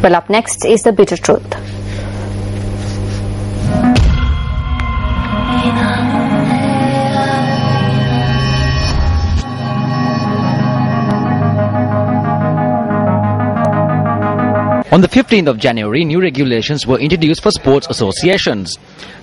Well, up next is the bitter truth. On the 15th of January, new regulations were introduced for sports associations.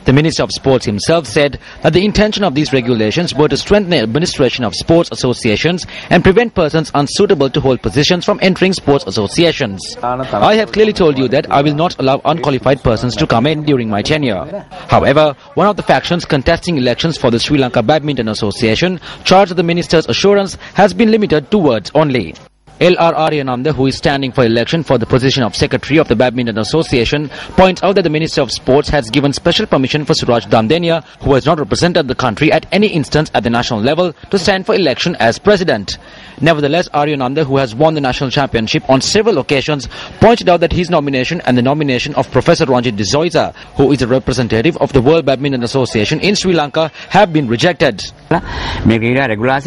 The Minister of Sports himself said that the intention of these regulations were to strengthen the administration of sports associations and prevent persons unsuitable to hold positions from entering sports associations. I have clearly told you that I will not allow unqualified persons to come in during my tenure. However, one of the factions contesting elections for the Sri Lanka Badminton Association charged that the Minister's assurance has been limited to words only. L.R. Aryananda, who is standing for election for the position of Secretary of the Badminton Association, points out that the Minister of Sports has given special permission for Suraj Damdenia, who has not represented the country at any instance at the national level, to stand for election as President. Nevertheless, Aryananda, who has won the national championship on several occasions, pointed out that his nomination and the nomination of Professor Ranjit de Zoysa, who is a representative of the World Badminton Association in Sri Lanka, have been rejected.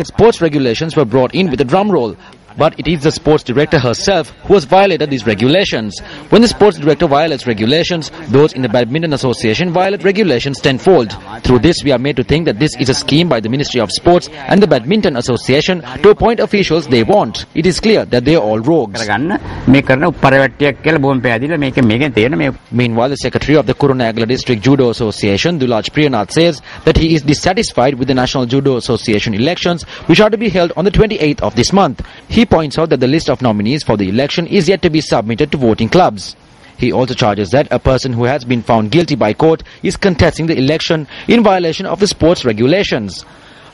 Sports regulations were brought in with a drum roll. But it is the sports director herself who has violated these regulations. When the sports director violates regulations, those in the Badminton Association violate regulations tenfold. Through this, we are made to think that this is a scheme by the Ministry of Sports and the Badminton Association to appoint officials they want. It is clear that they are all rogues. Meanwhile, the Secretary of the Kurunegala District Judo Association, Dulaj Priyanath, says that he is dissatisfied with the National Judo Association elections, which are to be held on the 28th of this month. He points out that the list of nominees for the election is yet to be submitted to voting clubs. He also charges that a person who has been found guilty by court is contesting the election in violation of the sports regulations.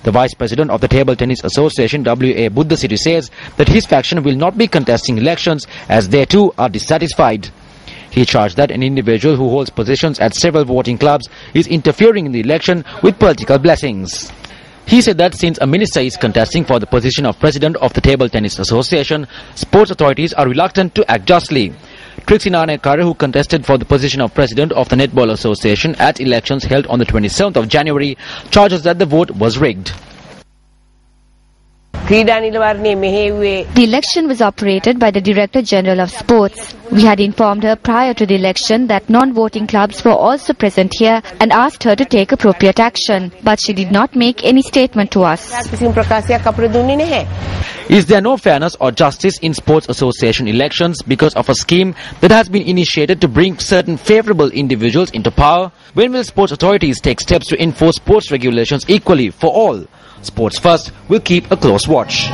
The Vice President of the Table Tennis Association, W.A. Buddhasiddhi, says that his faction will not be contesting elections as they too are dissatisfied. He charged that an individual who holds positions at several voting clubs is interfering in the election with political blessings. He said that since a minister is contesting for the position of President of the Table Tennis Association, sports authorities are reluctant to act justly. Trixie Nanayakara, who contested for the position of President of the Netball Association at elections held on the 27th of January, charges that the vote was rigged. The election was operated by the Director General of Sports. We had informed her prior to the election that non-voting clubs were also present here and asked her to take appropriate action, but she did not make any statement to us. Is there no fairness or justice in sports association elections because of a scheme that has been initiated to bring certain favorable individuals into power? When will sports authorities take steps to enforce sports regulations equally for all? Sports First will keep a close watch.